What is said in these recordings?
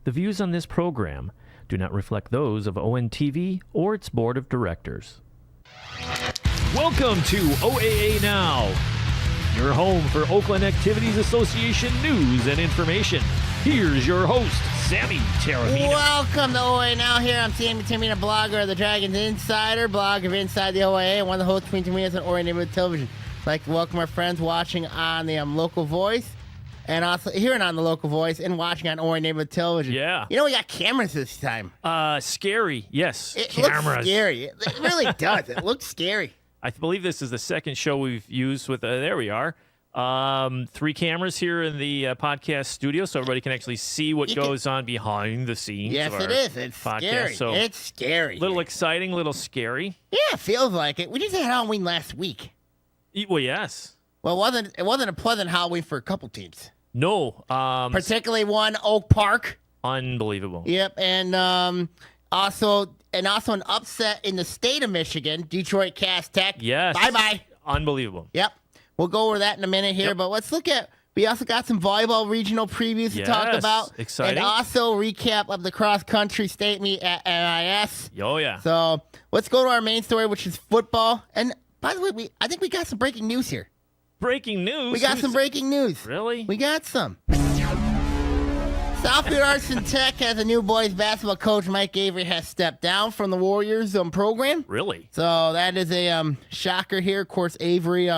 The views on this program do not reflect those of ONTV or its board of directors. Welcome to Oaa Now, your home for Oakland Activities Association news and information. Here's your host, Sammy Terramina. Welcome to Oaa Now. Here I'm Sammy Terramina, blogger of the Dragons Insider, blogger of Inside the OAA, and one of the hosts between Termina's on Orion Neighborhood Television. I'd like to welcome our friends watching on the local voice, and also hearing on the local voice and watching on Orion Neighborhood Television. Yeah. You know, we got cameras this time. Scary, yes. It Cameras. looks scary. It really does. It looks scary. I believe this is the second show we've used with, there we are. 3 cameras here in the podcast studio, so everybody can actually see what goes on behind the scenes. Yes, of our it is. It's podcast. scary. So It's scary. little exciting, little scary. Yeah, it feels like it. We just had Halloween last week. Well, yes. Well, it wasn't a pleasant Halloween for a couple teams. No. Particularly one, Oak Park. Unbelievable. Yep, and also an upset in the state of Michigan, Detroit Cast Tech. Yes. Bye-bye. Unbelievable. Yep. We'll go over that in a minute here, but let's look at, we also got some volleyball regional previews to talk about. Exciting. And also recap of the cross country state meet at NIS. Oh, yeah. So let's go to our main story, which is football. And by the way, I think we got some breaking news here. Breaking news? We got some breaking news. Really? We got some. Southfield Arts and Tech has a new boys basketball coach. Mike Avery has stepped down from the Warriors program. Really? So that is a shocker here. Of course, Avery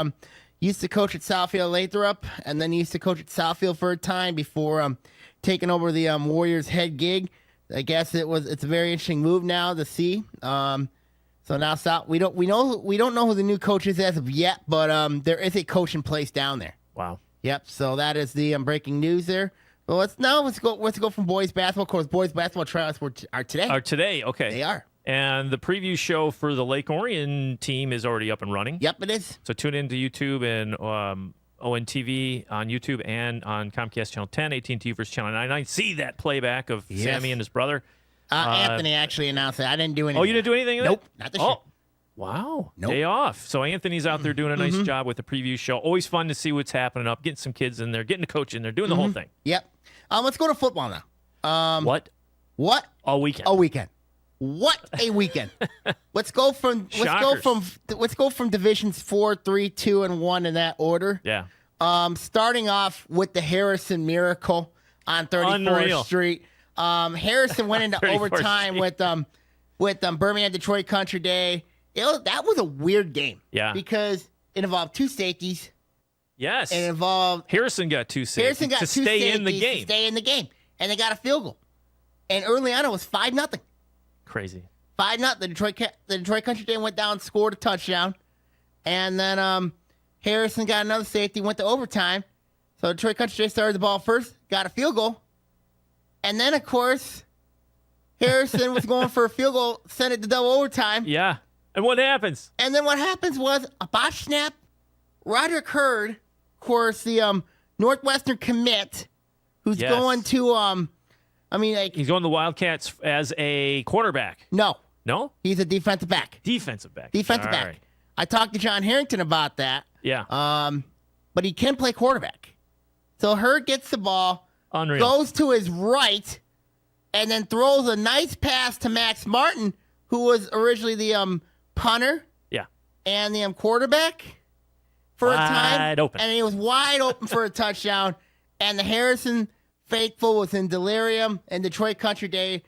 used to coach at Southfield Lathrop, and then he used to coach at Southfield for a time before taking over the Warriors head gig. I guess it's a very interesting move now to see. So now we don't know who the new coach is as of yet, but there is a coach in place down there. Wow. Yep. So that is the breaking news there. Well, let's go from boys basketball. Of course, boys basketball tryouts are today. Are today? Okay. They are. And the preview show for the Lake Orion team is already up and running. Yep, it is. So tune into YouTube and ONTV on YouTube and on Comcast Channel 10, AT&T versus Channel 99. See that playback of Sammy and his brother. Anthony actually announced that. I didn't do anything. Oh, you didn't do anything? Nope, not this year. Wow. Nope. Day off. So Anthony's out there doing a nice job with the preview show. Always fun to see what's happening up, getting some kids in there, getting the coach in there, doing the whole thing. Yep. Let's go to football now. What? A weekend. What a weekend. Let's go from divisions 4, 3, 2, and 1 in that order. Yeah. Starting off with the Harrison Miracle on 34th Street. Harrison went into overtime with Birmingham Detroit Country Day. That was a weird game. Yeah. Because it involved 2 safeties. Yes. It involved Harrison got 2 safeties to stay in the game. To stay in the game. And they got a field goal. And early on it was 5-0. Crazy. 5-0. The Detroit Country Day went down, scored a touchdown. And then Harrison got another safety, went to overtime. So Detroit Country Day started the ball first, got a field goal. And then, of course, Harrison was going for a field goal, sent it to double overtime. Yeah. And what happens? And then what happens was a botch snap. Roderick Hurd, of course, the Northwestern commit, who's going to, he's going to the Wildcats as a quarterback. No. No? He's a defensive back. Defensive back. Right. I talked to John Harrington about that. Yeah. But he can play quarterback. So Hurd gets the ball, goes to his right, and then throws a nice pass to Max Martin, who was originally the punter. Yeah. And the quarterback for a time. Wide open. And he was wide open for a touchdown. And the Harrison faithful was in delirium, and Detroit Country Day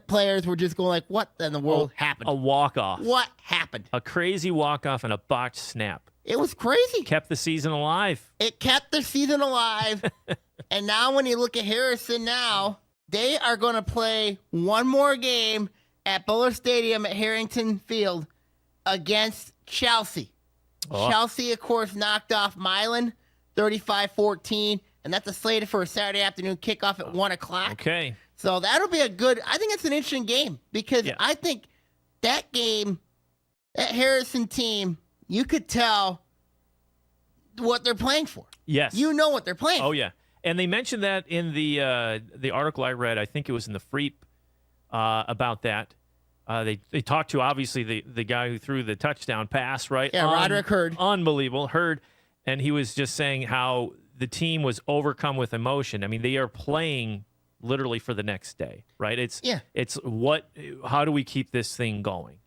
players were just going like, what in the world happened? A walk-off. What happened? A crazy walk-off and a botched snap. It was crazy. Kept the season alive. It kept the season alive. And now when you look at Harrison now, they are going to play one more game at Buller Stadium at Harrington Field against Chelsea. Oh. Chelsea, of course, knocked off Milan 35-14, and that's slated for a Saturday afternoon kickoff at 1 o'clock. Okay. So that'll be I think it's an interesting game because I think that game, that Harrison team, you could tell what they're playing for. Yes. You know what they're playing for. Oh, yeah. And they mentioned that in the article I read. I think it was in the Freep about that. They talked to, obviously, the guy who threw the touchdown pass, right? Yeah, Roderick Hurd. Unbelievable. Hurd. And he was just saying how the team was overcome with emotion. I mean, they are playing literally for the next day, right? It's Yeah. how do we keep this thing going?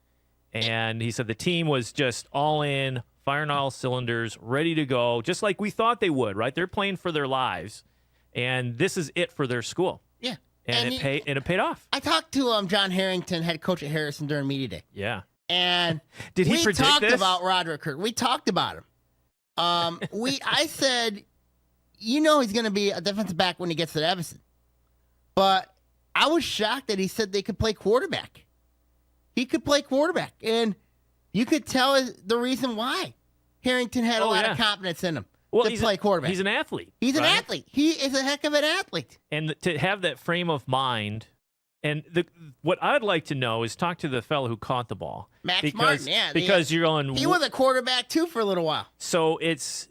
And he said the team was just all in, firing all cylinders, ready to go, just like we thought they would, right? They're playing for their lives, and this is it for their school. Yeah. And it paid off. I talked to John Harrington, head coach at Harrison, during media day. Yeah. And did he we predict talked this? about Roderick Kirk. We talked about him. I said, he's going to be a defensive back when he gets to Evanston. But I was shocked that he said they could play quarterback. He could play quarterback. And you could tell the reason why. Harrington had a lot of confidence in him to play quarterback. He's an athlete. He's an athlete. He is a heck of an athlete. And to have that frame of mind, and what I'd like to know is talk to the fellow who caught the ball. Max Martin, yeah. Because you're on. He was a quarterback, too, for a little while. So it's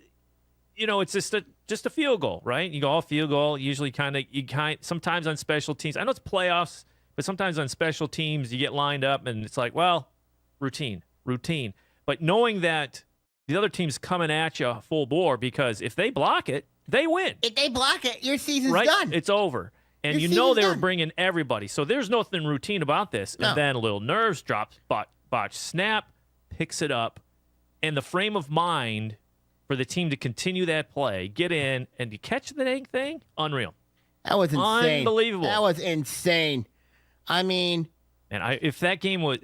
just a field goal, right? You go field goal. Usually sometimes on special teams. I know it's playoffs, but sometimes on special teams you get lined up and it's like, well, routine. But knowing that the other team's coming at you full bore, because if they block it, they win. If they block it, your season's right? done. It's over. And they were bringing everybody. So there's nothing routine about this. No. And then a little nerves, drops, botch snap, picks it up. And the frame of mind for the team to continue that play, get in, and to catch the dang thing, unreal. That was insane. Unbelievable. That was insane. I mean... And if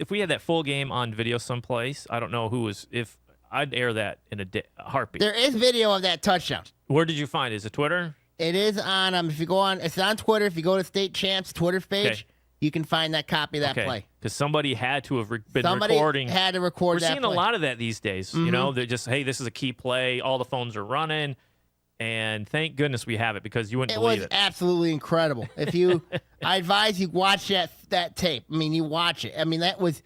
we had that full game on video someplace, I don't know if I'd air that in a heartbeat. There is video of that touchdown. Where did you find it? Is it Twitter? It is on, it's on Twitter. If you go to State Champs Twitter page, you can find that copy of that play. Because somebody had to have been Somebody recording. had to record that We're seeing a lot of that these days. Mm-hmm. They're just, hey, this is a key play. All the phones are running. And thank goodness we have it, because you wouldn't believe it. It was absolutely incredible. I advise you watch that tape. I mean, you watch it. I mean, that was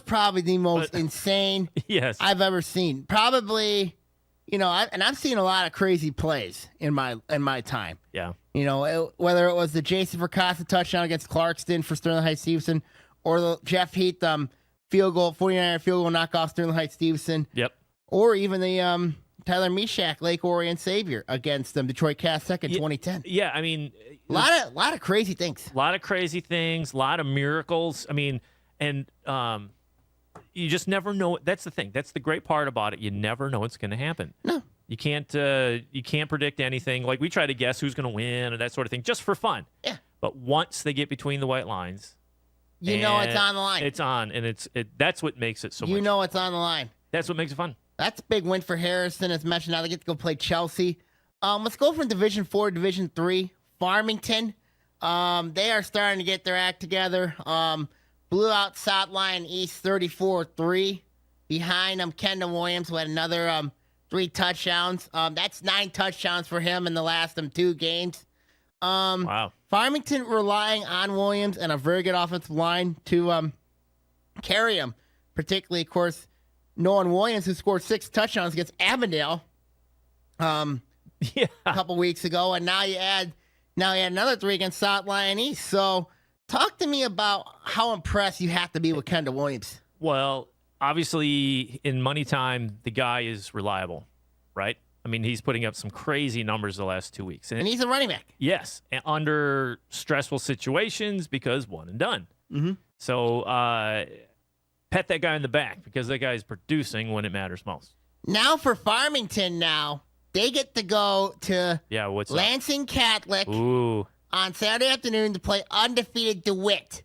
probably the most insane I've ever seen. Probably, I've seen a lot of crazy plays in my time. Yeah. Whether it was the Jason Vercosta touchdown against Clarkston for Sterling Heights Stevenson, or the Jeff Heath 49er field goal knockoff Sterling Heights Stevenson. Yep. Or even the Tyler Mishak, Lake Orion Savior against Detroit Cass Tech in 2010. Yeah, I mean, a lot of crazy things. A lot of crazy things, a lot of miracles. I mean, and you just never know. That's the thing. That's the great part about it. You never know what's going to happen. No, you can't predict anything. Like, we try to guess who's going to win and that sort of thing, just for fun. Yeah. But once they get between the white lines, it's on the line. It's on, and that's what makes it so. It's on the line. That's what makes it fun. That's a big win for Harrison. As mentioned, now they get to go play Chelsea. Let's go from Division 4 to Division 3. Farmington. They are starting to get their act together. Blew out South Lyon East 34-3. Behind them, Kendall Williams who had another 3 touchdowns. That's 9 touchdowns for him in the last 2 games. Wow. Farmington relying on Williams and a very good offensive line to carry him. Particularly, of course, Nolan Williams, who scored 6 touchdowns against Avondale a couple weeks ago, and now you add another 3 against South Lyon East. So talk to me about how impressed you have to be with Kendall Williams. Well, obviously, in money time, the guy is reliable, right? I mean, he's putting up some crazy numbers the last 2 weeks. And he's a running back. Yes, and under stressful situations, because one and done. Mm-hmm. So pet that guy in the back, because that guy is producing when it matters most. Now for Farmington, they get to go to Lansing Catholic on Saturday afternoon to play undefeated DeWitt.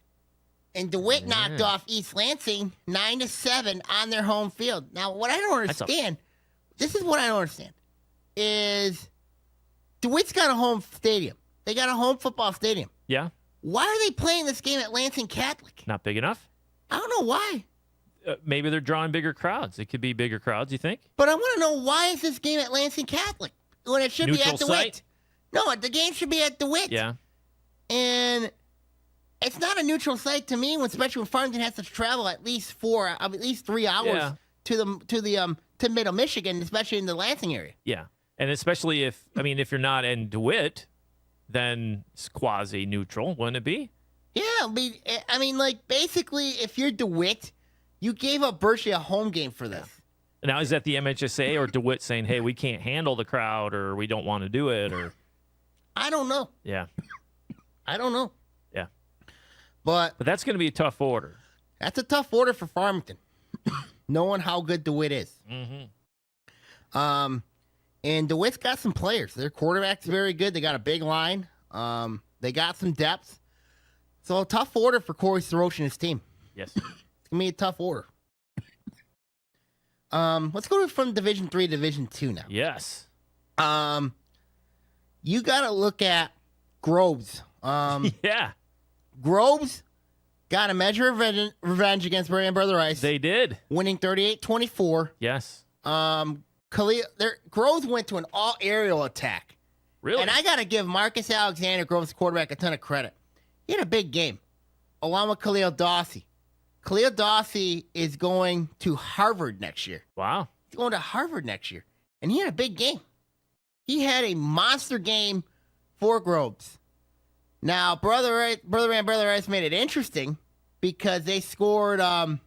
And DeWitt knocked off East Lansing 9-7 on their home field. Now, what I don't understand, this is what I don't understand, is DeWitt's got a home stadium. They got a home football stadium. Yeah. Why are they playing this game at Lansing Catholic? Not big enough? I don't know why. Maybe they're drawing bigger crowds. It could be bigger crowds, you think? But I want to know, why is this game at Lansing Catholic when it should be at DeWitt? Site? No, the game should be at DeWitt. Yeah. And it's not a neutral site to me, especially when Farmington has to travel at least 3 hours to Middle Michigan, especially in the Lansing area. Yeah, and especially if you're not in DeWitt, then it's quasi-neutral, wouldn't it be? Yeah, basically, if you're DeWitt, you gave up virtually a home game for this. Now, is that the MHSAA or DeWitt saying, hey, we can't handle the crowd, or we don't want to do it, or? I don't know. Yeah. I don't know. Yeah. But that's going to be a tough order. That's a tough order for Farmington, knowing how good DeWitt is. Mm-hmm. And DeWitt's got some players. Their quarterback's very good. They got a big line. They got some depth. So a tough order for Corey Sorosh and his team. Yes. It's going to be a tough order. Let's go from Division 3 to Division 2 now. Yes. You got to look at Groves. Yeah. Groves got a measure of revenge against Brand Brother Rice. They did. Winning 38-24. Yes. Groves went to an all-aerial attack. Really? And I got to give Marcus Alexander, Groves' quarterback, a ton of credit. He had a big game, along with Khalil Dawsey. Khalil Dawsey is going to Harvard next year. Wow. He's going to Harvard next year. And he had a big game. He had a monster game for Groves. Now, Brother Rice made it interesting because they scored 3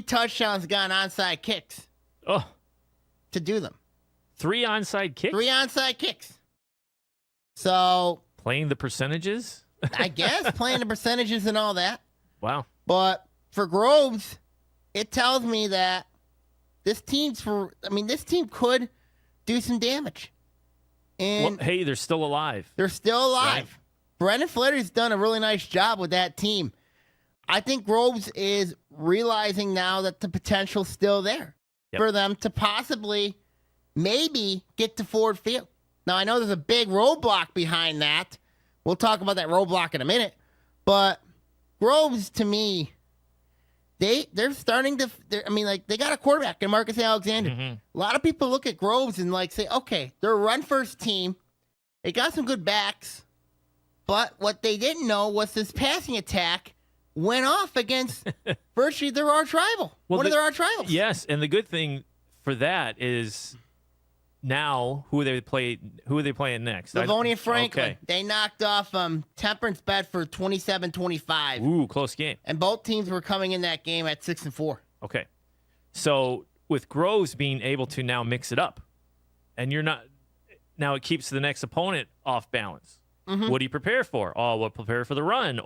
touchdowns, got onside kicks. Oh. To do them. 3 onside kicks? 3 onside kicks. So. Playing the percentages? I guess, playing the percentages and all that. Wow. But for Groves, it tells me that this team could do some damage. And hey, they're still alive. They're still alive. Right. Brendan Flaherty's done a really nice job with that team. I think Groves is realizing now that the potential's still there for them to possibly maybe get to Ford Field. Now, I know there's a big roadblock behind that. We'll talk about that roadblock in a minute. But Groves, to me, they're starting to. They got a quarterback in Marcus Alexander. Mm-hmm. A lot of people look at Groves and say, okay, they're a run-first team. They got some good backs. But what they didn't know was this passing attack went off against virtually their arch rival. One of their arch rivals. Yes, and the good thing for that is now who are they playing next? Livonia Franklin. Okay. They knocked off Temperance Bedford 27-25. Ooh, close game. And both teams were coming in that game at 6-4. Okay. So with Groves being able to now mix it up, and now it keeps the next opponent off balance. Mm-hmm. What do you prepare for? Oh, we'll prepare for the run.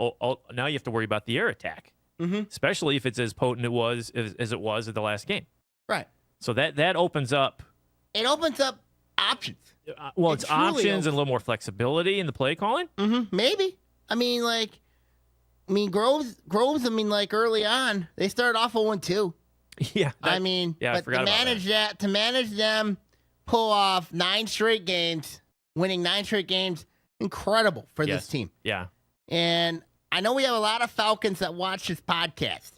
Now you have to worry about the air attack, especially if it's as potent as it was at the last game. Right. So that opens up. It opens up options. It's options and a little more flexibility in the play calling. Mm-hmm. Maybe. Groves. Early on, they started off 0-2. Yeah. But to manage them, pull off 9 straight games, winning 9 straight games. Incredible for this team. Yeah. And I know we have a lot of Falcons that watch this podcast.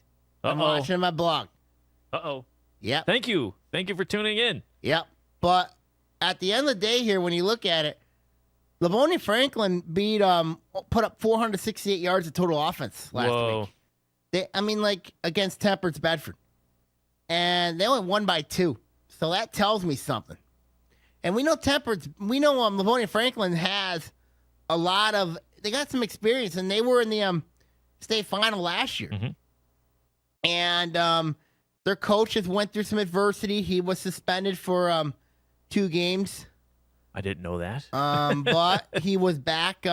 I'm watching my blog. Uh-oh. Yep. Thank you. Thank you for tuning in. Yep. But at the end of the day here, when you look at it, Livonia Franklin put up 468 yards of total offense last week. Against Temperance Bedford. And they only won by 2. So that tells me something. And we know Livonia Franklin has they got some experience, and they were in the state final last year. Mm-hmm. And their coaches went through some adversity. He was suspended for 2 games. I didn't know that. But he was back.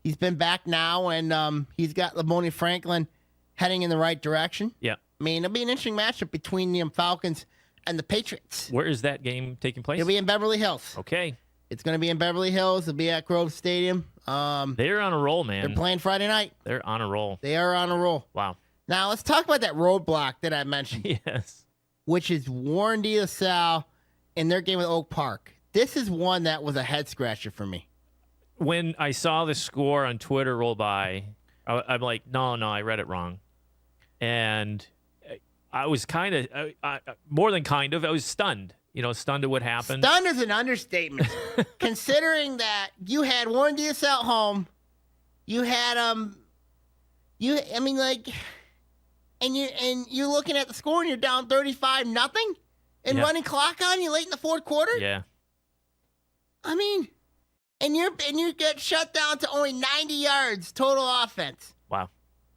He's been back now, and he's got Livonia Franklin heading in the right direction. Yeah. It'll be an interesting matchup between the Falcons and the Patriots. Where is that game taking place? It'll be in Beverly Hills. Okay. It's going to be in Beverly Hills. It'll be at Grove Stadium. They're on a roll, man. They're playing Friday night. They're on a roll. They are on a roll. Wow. Now, let's talk about that roadblock that I mentioned. Yes. Which is Warren De La Salle in their game with Oak Park. This is one that was a head-scratcher for me. When I saw the score on Twitter roll by, I'm like, no, I read it wrong. And I was more than kind of, I was stunned. Stunned at what happened. Stunned is an understatement. Considering that you had Warren De La Salle at home, you had and you're looking at the score and you're down 35-0 and running clock on you late in the fourth quarter. Yeah. And you get shut down to only 90 yards total offense. Wow.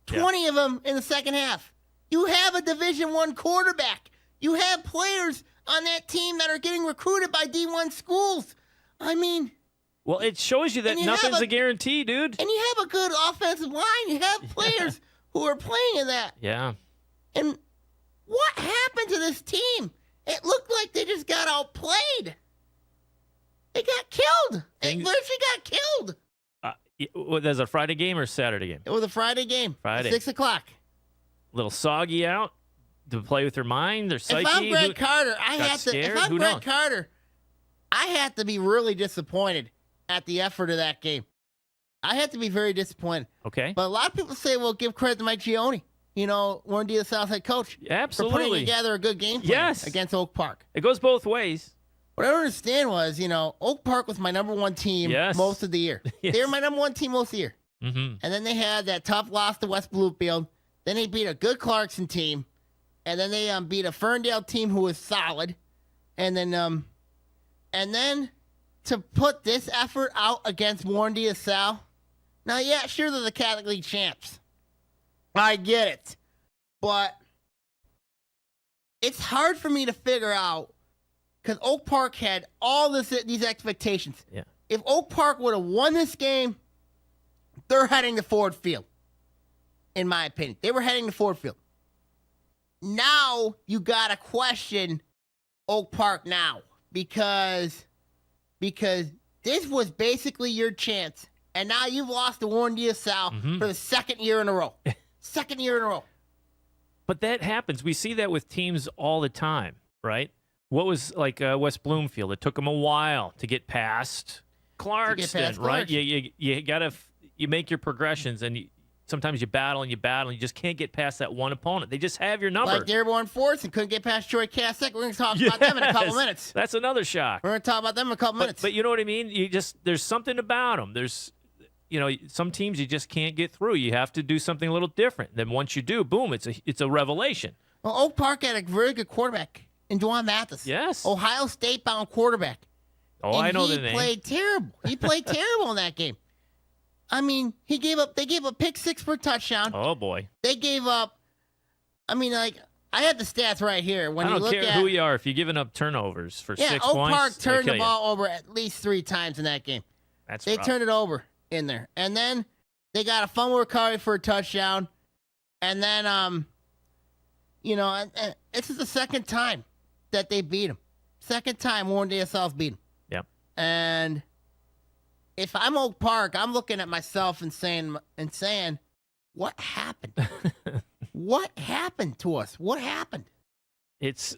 20 of them in the second half. You have a Division I quarterback. You have players on that team that are getting recruited by D1 schools. Well, it shows you that nothing's a guarantee, dude. And you have a good offensive line. You have players who are playing in that. Yeah. And what happened to this team? It looked like they just got outplayed. They got killed. They literally got killed. Was that a Friday game or Saturday game? It was a Friday game. Friday. 6 o'clock. Little soggy out to play with their mind, their psyche. If I'm Greg Carter, I have to. Scared? If I'm Greg Carter, I have to be really disappointed at the effort of that game. I have to be very disappointed. Okay. But a lot of people say, well, give credit to Mike Gioni. You know, Warren D. the South head coach. Absolutely. For putting together a good game plan against Oak Park. It goes both ways. What I don't understand was, Oak Park was my number one team most of the year. Yes. They were my number one team most of the year. Mm-hmm. And then they had that tough loss to West Bloomfield. Then they beat a good Clarkson team. And then they beat a Ferndale team who was solid. And then to put this effort out against Warren D. South. Now, yeah, sure, they're the Catholic League champs. I get it. But it's hard for me to figure out because Oak Park had all these expectations. Yeah. If Oak Park would have won this game, they're heading to Ford Field, in my opinion. They were heading to Ford Field. Now you got to question Oak Park now because this was basically your chance. And now you've lost to Warren D. South for the second year in a row. Second year in a row. But that happens. We see that with teams all the time, right? What was like West Bloomfield? It took them a while to get past Clarkston, right? You gotta make your progressions, and sometimes you battle and you just can't get past that one opponent. They just have your number. Like Dearborn Forest and couldn't get past Troy Cassek. We're going to talk about them in a couple minutes. That's another shock. We're going to talk about them in a couple minutes. But you know what I mean? There's something about them. There's some teams you just can't get through. You have to do something a little different. Then once you do, boom, it's a revelation. Well, Oak Park had a very good quarterback in Dwan Mathis. Yes. Ohio State-bound quarterback. Oh, I know the name. He played terrible. He played terrible in that game. I mean, they gave up pick six for a touchdown. Oh, boy. They gave up, I had the stats right here. I don't care who you are. If you're giving up turnovers for 6 points, Oak Park turned the ball over at least 3 times in that game. They rough. turned it over in there. And then they got a fumble recovery for a touchdown. And then, and this is the second time that they beat him. Second time Warren D. South beat him. Yep. And if I'm Oak Park, I'm looking at myself and saying, what happened? What happened to us? What happened? This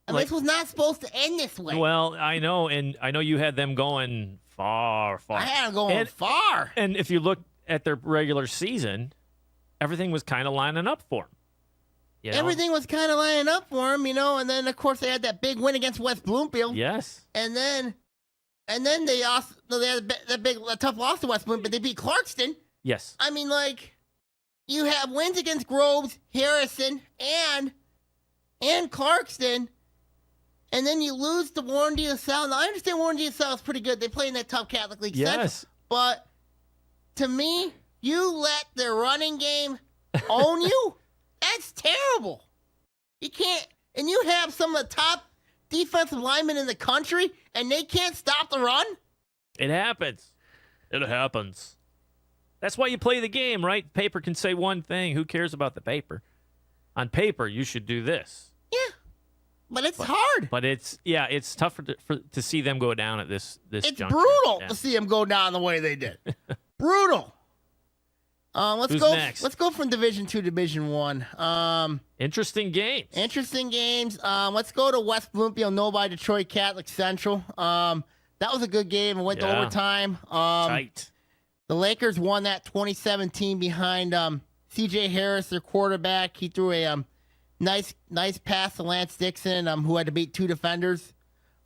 was not supposed to end this way. Well, I know, and I know you had them going far. I had them going far. And if you look at their regular season, everything was kind of lining up for them. Everything was kind of lining up for them, and then, of course, they had that big win against West Bloomfield. Yes. And then they also had that tough loss to West Bloomfield, but they beat Clarkston. Yes. You have wins against Groves, Harrison, and Clarkston, and then you lose to Warren D. South. Now, I understand Warren D. South is pretty good. They play in that tough Catholic League Central. But to me, you let their running game own you? That's terrible. You can't, and you have some of the top defensive linemen in the country, and they can't stop the run? It happens. It happens. That's why you play the game, right? Paper can say one thing. Who cares about the paper? On paper, you should do this. Yeah, but it's hard. But it's tough to see them go down at this It's juncture. brutal to see them go down the way they did. Brutal. Who's next? Let's go from Division 2 to Division 1. Interesting games. Let's go to West Bloomfield, no by Detroit Catholic Central. That was a good game. It went to overtime. Tight. The Lakers won that 2017 behind C.J. Harris, their quarterback. He threw a nice pass to Lance Dixon, who had to beat 2 defenders.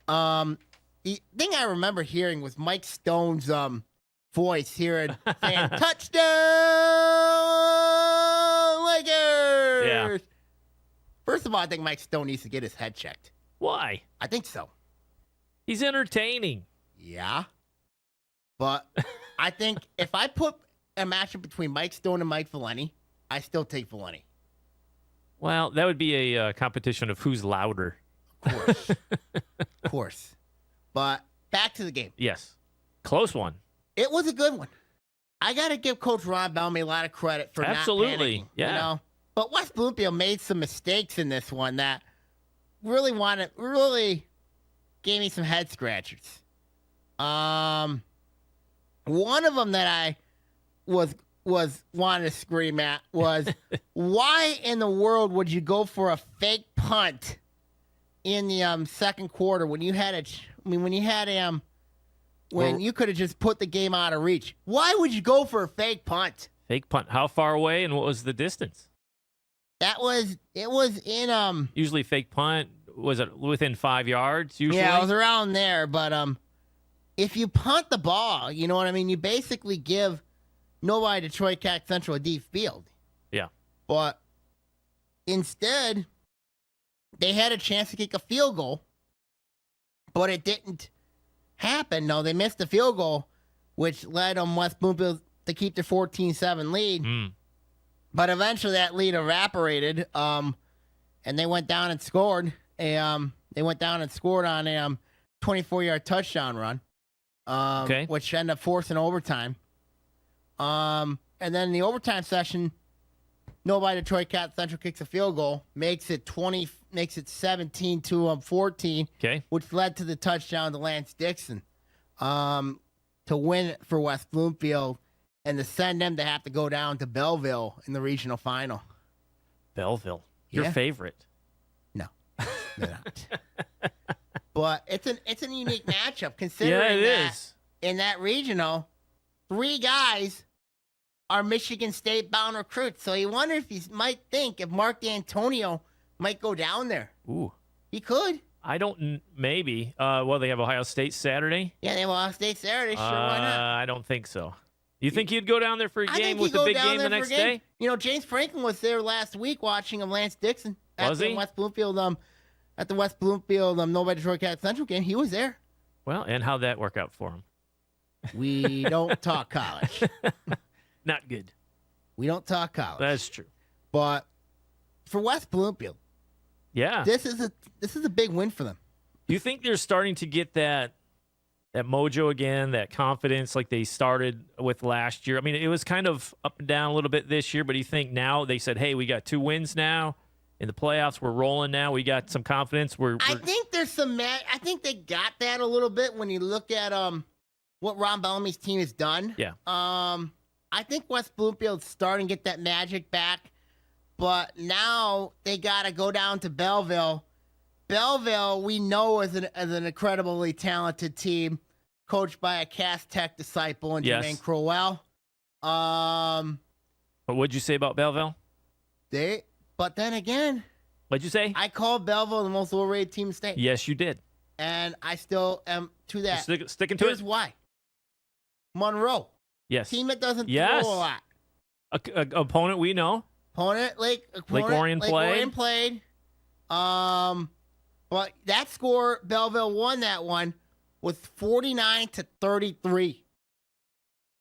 The thing I remember hearing was Mike Stone's voice here saying, touchdown, Lakers! Yeah. First of all, I think Mike Stone needs to get his head checked. Why? I think so. He's entertaining. Yeah. But I think if I put a matchup between Mike Stone and Mike Valenti, I still take Valenti. Well, that would be a competition of who's louder. Of course. Of course. But back to the game. Yes. Close one. It was a good one. I got to give Coach Ron Bellamy a lot of credit for Absolutely. not panicking. Yeah. You know? But West Bloomfield made some mistakes in this one that really gave me some head scratchers. One of them that I was wanting to scream at was why in the world would you go for a fake punt in the second quarter when you had when you could have just put the game out of reach? Why would you go for a fake punt? Fake punt. How far away and what was the distance? It was in Usually fake punt, was it within 5 yards usually? Yeah, it was around there, but if you punt the ball, you know what I mean, you basically give nobody Detroit Cat Central a deep field. Yeah. But instead, they had a chance to kick a field goal, but it didn't happen. No, they missed the field goal, which led West Bloomfield to keep their 14-7 lead. But eventually that lead evaporated, and they went down and scored. They went down and scored on a 24-yard touchdown run, which ended up forcing overtime. And then in the overtime session, nobody Detroit Cat Central kicks a field goal, makes it 17-14, which led to the touchdown to Lance Dixon to win it for West Bloomfield and to send them to have to go down to Belleville in the regional final. Belleville, your favorite? No, they're not. But it's a unique matchup considering is. In that regional, 3 guys are Michigan State bound recruits. So you wonder if might think if Mark D'Antonio might go down there. Ooh, he could. I don't. Maybe. Well, they have Ohio State Saturday. Yeah, they have Ohio State Saturday. Sure, why not? I don't think so. You think he'd go down there for a game with the big game the next day? You know, James Franklin was there last week watching Lance Dixon at the West Bloomfield Nobody Detroit Cat Central game. He was there. Well, and how'd that work out for him? We don't talk college. Not good. We don't talk college. That's true. But for West Bloomfield, this is a big win for them. Do you think they're starting to get that mojo again, that confidence like they started with last year? I mean, it was kind of up and down a little bit this year, but do you think now they said, hey, we got 2 wins now in the playoffs, we're rolling now, we got some confidence? I think there's I think they got that a little bit when you look at what Ron Bellamy's team has done. Yeah. I think West Bloomfield's starting to get that magic back, but now they got to go down to Belleville. Belleville, we know, is an incredibly talented team, coached by a Cass Tech disciple and Jermaine Crowell. But what'd you say about Belleville? But then again, what'd you say? I called Belleville the most overrated team in the state. Yes, you did. And I still am to that. Sticking to it? Here's why. Monroe. Yes. Team that doesn't throw a lot. Opponent we know. Lake Orion played. But that score, Belleville won that one with 49-33.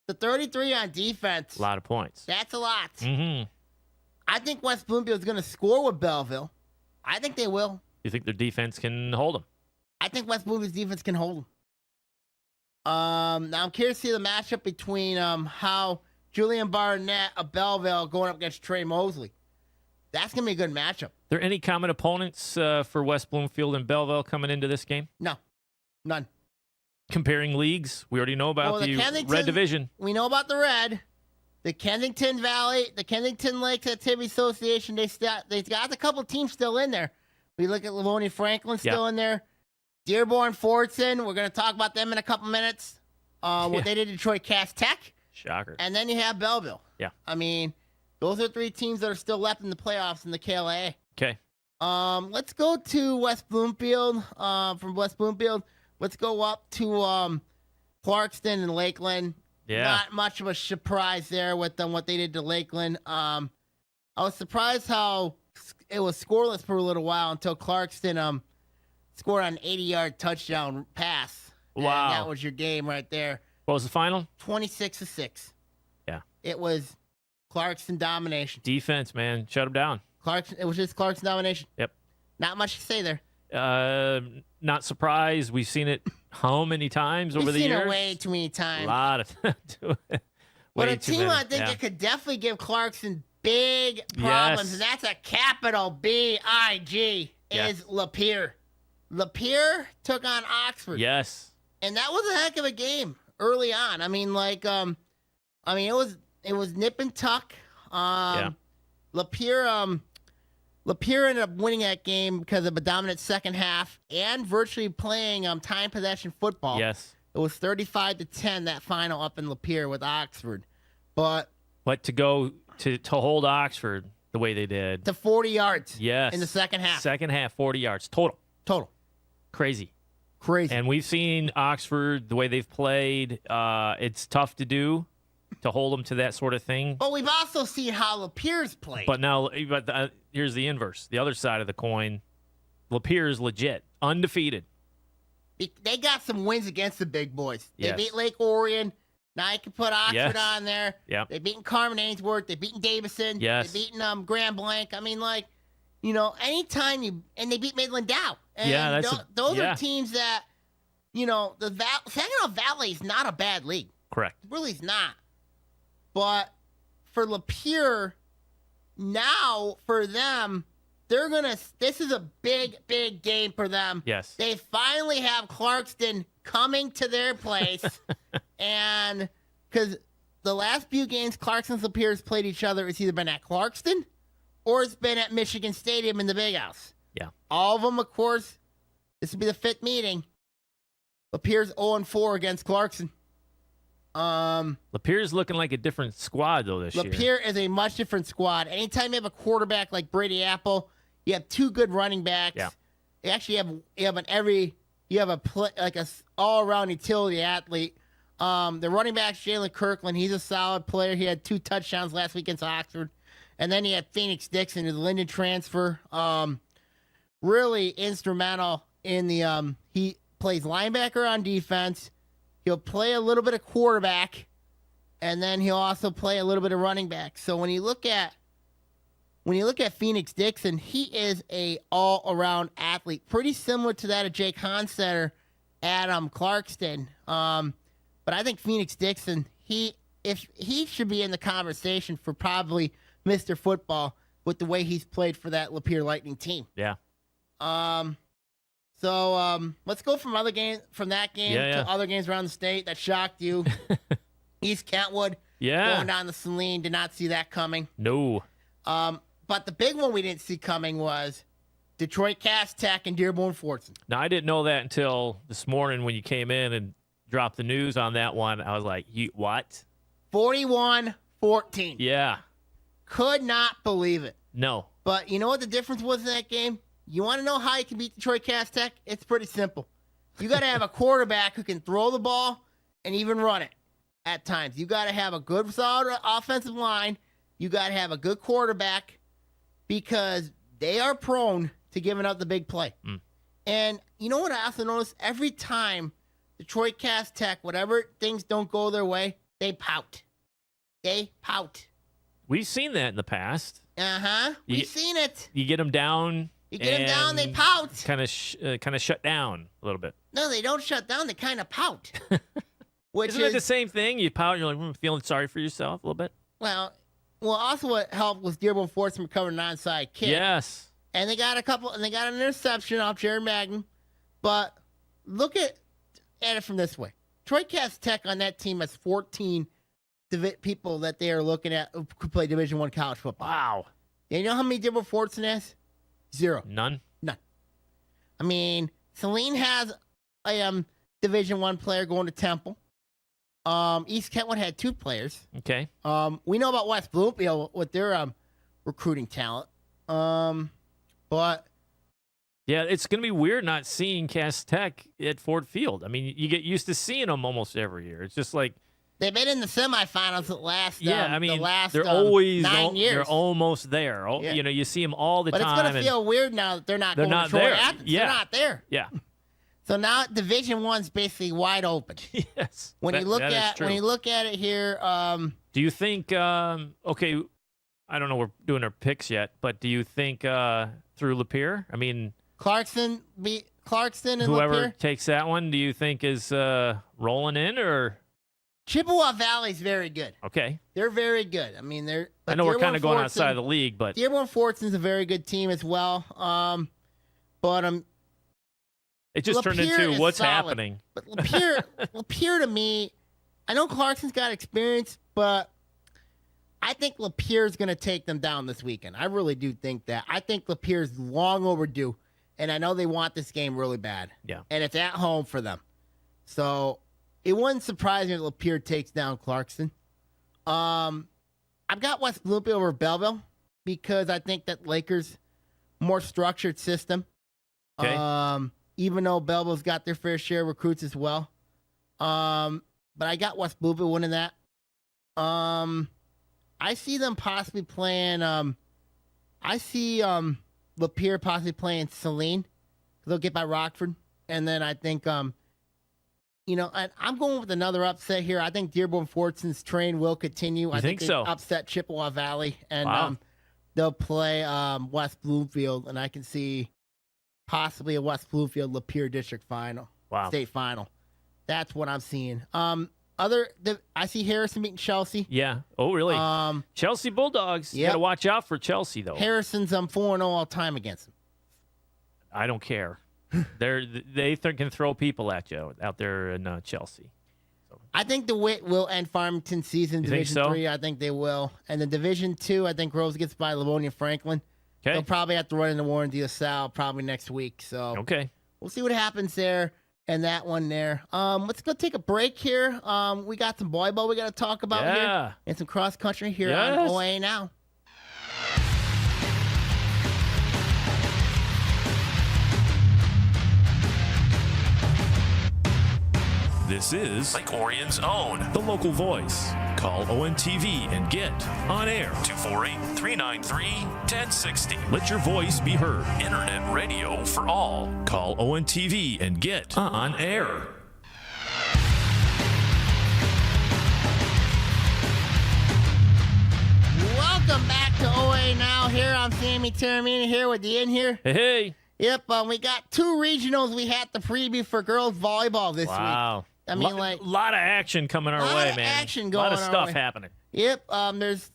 The 33 on defense. A lot of points. That's a lot. Mm-hmm. I think West Bloomfield is going to score with Belleville. I think they will. You think their defense can hold them? I think West Bloomfield's defense can hold them. Now I'm curious to see the matchup between how Julian Barnett of Belleville going up against Trey Mosley. That's going to be a good matchup. There any common opponents for West Bloomfield and Belleville coming into this game? No. None. Comparing leagues, we already know about the Red Division. We know about the Red. The Kensington Lakes Activity Association, they got a couple teams still in there. We look at Livonia Franklin still in there. Dearborn Fordson, we're going to talk about them in a couple minutes. What they did to Detroit Cass Tech. Shocker. And then you have Belleville. Yeah. I mean, those are 3 teams that are still left in the playoffs in the KLA. Okay. Let's go to West Bloomfield. From West Bloomfield, let's go up to Clarkston and Lakeland. Yeah. Not much of a surprise there with them, what they did to Lakeland. I was surprised how it was scoreless for a little while until Clarkston scored on an 80-yard touchdown pass. Wow. And that was your game right there. What was the final? 26-6. Yeah. It was Clarkston domination. Defense, man. Shut them down. It was just Clarkston domination. Yep. Not much to say there. Not surprised. We've seen it how many times over We've the seen years? it way too many times. A lot of But way a too team many. I think Yeah. that could definitely give Clarkson big problems, Yes. and that's a capital B-I-G, Yes. is Lapeer. Lapeer took on Oxford. Yes. And that was a heck of a game early on. I mean, it was nip and tuck. Lapeer ended up winning that game because of a dominant second half and virtually playing time possession football. Yes. It was 35-10 that final up in Lapeer with Oxford, but to go to hold Oxford the way they did. to 40 yards. Yes. In the second half. Second half, 40 yards total. Crazy. And we've seen Oxford the way they've played. It's tough to do, to hold them to that sort of thing. But we've also seen how Lapeer's played. But here's the inverse, the other side of the coin. Lapeer is legit, undefeated. They got some wins against the big boys. They Yes. beat Lake Orion. Now you can put Oxford Yes. on there. Yep. They beaten Carmen Ainsworth. They beaten Davison. Yes. They beaten Grand Blanc. I mean, anytime and they beat Midland Dow. And Yeah, those are teams that, the Saginaw Valley is not a bad league. Correct. It really is not. But for Lapeer, now for them, this is a big, big game for them. Yes. They finally have Clarkston coming to their place. And because the last few games Clarkson's Lapeer's played each other, it's either been at Clarkston or it's been at Michigan Stadium in the Big House. Yeah. All of them, of course, this will be the fifth meeting. Lapeer's 0-4 against Clarkson. Lapeer's looking like a different squad, though, this year. Lapeer is a much different squad. Anytime you have a quarterback like Brady Apple, you have two good running backs. Yeah. You actually have a all-around utility athlete. The running back's Jalen Kirkland. He's a solid player. He had 2 touchdowns last week against Oxford. And then you have Phoenix Dixon, who's a Linden transfer. Really instrumental in the he plays linebacker on defense. He'll play a little bit of quarterback, and then he'll also play a little bit of running back. So when you look at Phoenix Dixon, he is a all-around athlete, pretty similar to that of Jake Honstetter at Clarkston. But I think Phoenix Dixon, he should be in the conversation for probably Mr. Football with the way he's played for that Lapeer Lightning team. Yeah. So let's go from that game Yeah. to other games around the state that shocked you. East Kentwood going down to Saline, did not see that coming. No. But the big one we didn't see coming was Detroit Cass Tech and Dearborn Fortson. Now, I didn't know that until this morning when you came in and dropped the news on that one. I was like, what? 41-14. Yeah. Could not believe it. No. But you know what the difference was in that game? You want to know how you can beat Detroit Cass Tech? It's pretty simple. You got to have a quarterback who can throw the ball and even run it at times. You got to have a good, solid offensive line. You got to have a good quarterback because they are prone to giving up the big play. And you know what I also noticed? Every time Detroit Cass Tech, whatever things don't go their way, they pout. We've seen that in the past. We've seen it. You get them down. You get them down, they pout. Kind of shut down a little bit. No, they don't shut down. They kind of pout. Isn't it the same thing? You pout, and you're like, feeling sorry for yourself a little bit? Well, also what helped was Dearborn Fortson recovering an onside kick. Yes. And they got an interception off Jared Magnum. But look at it from this way. Detroit Cass Tech on that team has 14 people that they are looking at who could play Division I college football. Wow. And you know how many Dearborn Fortson has? 0. None. I mean, Saline has a Division I player going to Temple. East Kentwood had 2 players. Okay. We know about West Bloomfield with their recruiting talent. But yeah, it's going to be weird not seeing Cass Tech at Ford Field. I mean, you get used to seeing them almost every year. It's just like they've been in the semifinals the last they're always 9 years. They're almost there. Yeah. You know, you see them all the but time. But it's going to feel weird now that they're not there. They're not there. Yeah. So now Division I's basically wide open. Yes. When you look at it here, do you think? Okay, I don't know. We're doing our picks yet, but do you think through Lapeer? I mean, Clarkson beat Clarkston and whoever Lapeer. takes that one, do you think is rolling in or? Chippewa Valley's very good. Okay. They're very good. I mean, I know we're kind of going outside of the league, but Dearborn Fortson's a very good team as well. But it just turned into what's solid. happening. But Lapeer to me, I know Clarkson's got experience, but I think Lapeer's going to take them down this weekend. I really do think that. I think Lapeer's long overdue, and I know they want this game really bad. Yeah. And it's at home for them. So it wouldn't surprise me if Lapeer takes down Clarkston. I've got West Bloomfield over Belleville because I think that Lakers more structured system. Okay. Even though Belleville's got their fair share of recruits as well. But I got West Bloomfield winning that. I see them possibly playing. I see Lapeer possibly playing Saline. They'll get by Rockford, and then I think and I'm going with another upset here. I think Dearborn Fortson's train will continue. I think so? Upset Chippewa Valley, and Wow. they'll play West Bloomfield, and I can see possibly a West Bloomfield Lapeer district final, state final. That's what I'm seeing. I see Harrison meeting Chelsea. Yeah. Oh, really? Chelsea Bulldogs. You got to watch out for Chelsea, though. Harrison's 4-0 all time against them. I don't care. They can throw people at you out there in Chelsea. So. I think DeWitt will end Farmington season. Division 3, I think they will. And then Division 2, I think Rose gets by Livonia Franklin. Okay. They'll probably have to run into Warren De La Salle probably next week. So we'll see what happens there. And that one there. Let's go take a break here. We got some volleyball we got to talk about here. And some cross country here on Oaa Now. This is Lake Orion's own, the local voice. Call ONTV and get on air 248-393-1060. Let your voice be heard. Internet radio for all. Call ONTV and get on air. Welcome back to Oaa Now. Here I'm Sammy Taramina here with the in here. Hey. Yep, we got 2 regionals we had to preview for girls volleyball this week. Wow. I mean, a lot of action coming our way, man. Action going a lot of our stuff way. happening. Yep. There's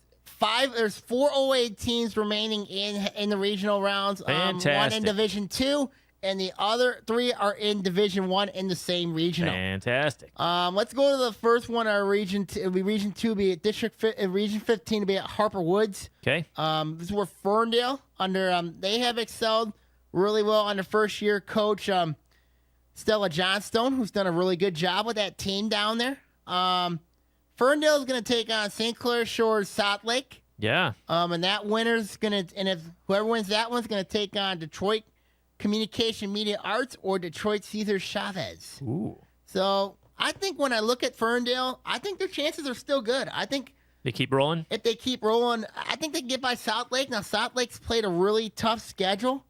4 OA teams remaining in the regional rounds. Fantastic. 1 in Division 2, and the other 3 are in Division 1 in the same regional. Fantastic. Let's go to the first one. Our region 2 be at Region 15 to be at Harper Woods. Okay. This is where Ferndale they have excelled really well under first year coach Stella Johnstone, who's done a really good job with that team down there. Ferndale is going to take on St. Clair Shores Salt Lake. Yeah. And that winner's going to, and if whoever wins that one's going to take on Detroit Communication Media Arts or Detroit Cesar Chavez. Ooh. So I think when I look at Ferndale, I think their chances are still good. I think they keep rolling. If they keep rolling, I think they can get by Salt Lake. Now, Salt Lake's played a really tough schedule.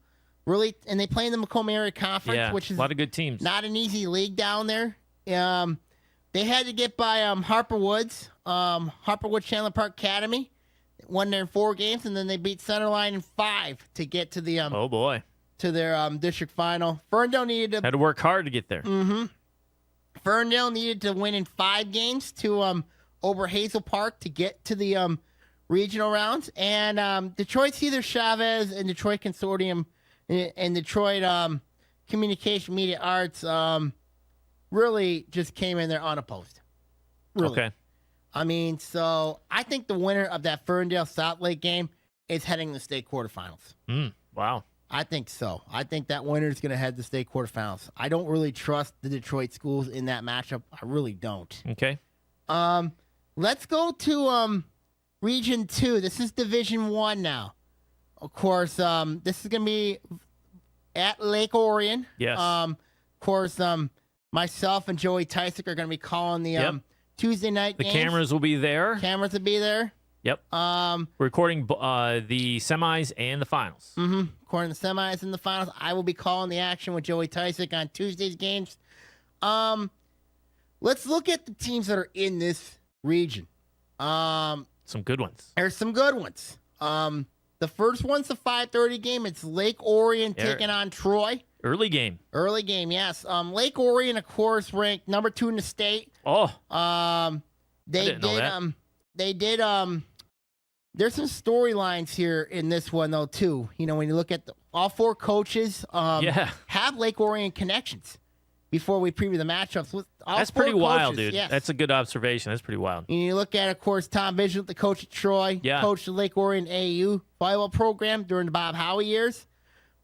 And they play in the Macomb Area Conference, which is a lot of good teams. Not an easy league down there. They had to get by Harper Woods, Chandler Park Academy, won there in 4 games, and then they beat Centerline in 5 to get to the to their district final. Ferndale had to work hard to get there. Mm-hmm. Ferndale needed to win in 5 games to over Hazel Park to get to the regional rounds, and Detroit Cesar Chavez and Detroit Consortium. And Detroit Communication Media Arts really just came in there unopposed. Really. Okay. I mean, so I think the winner of that Ferndale-Salt Lake game is heading to the state quarterfinals. Wow. I think so. I think that winner is going to head to the state quarterfinals. I don't really trust the Detroit schools in that matchup. I really don't. Okay. Let's go to Region 2. This is Division 1 now. Of course, this is going to be at Lake Orion. Yes. Of course, myself and Joey Tysick are going to be calling the Tuesday night games. The cameras will be there. Cameras will be there. Yep. We're recording the semis and the finals. Mm-hmm. Recording the semis and the finals. I will be calling the action with Joey Tysick on Tuesday's games. Let's look at the teams that are in this region. Some good ones. There's some good ones. The first one's the 5:30 game. It's Lake Orion taking on Troy. Early game. Early game, yes. Lake Orion, of course, ranked number 2 in the state. Oh. They didn't know that. They did. There's some storylines here in this one though too. You know, when you look at all 4 coaches, have Lake Orion connections. Before we preview the matchups, with all That's 4 pretty wild, coaches, dude. yes. That's a good observation. That's pretty wild. And you look at, of course, Tom Vigilant, the coach at Troy, coached the Lake Orion AAU volleyball program during the Bob Howie years.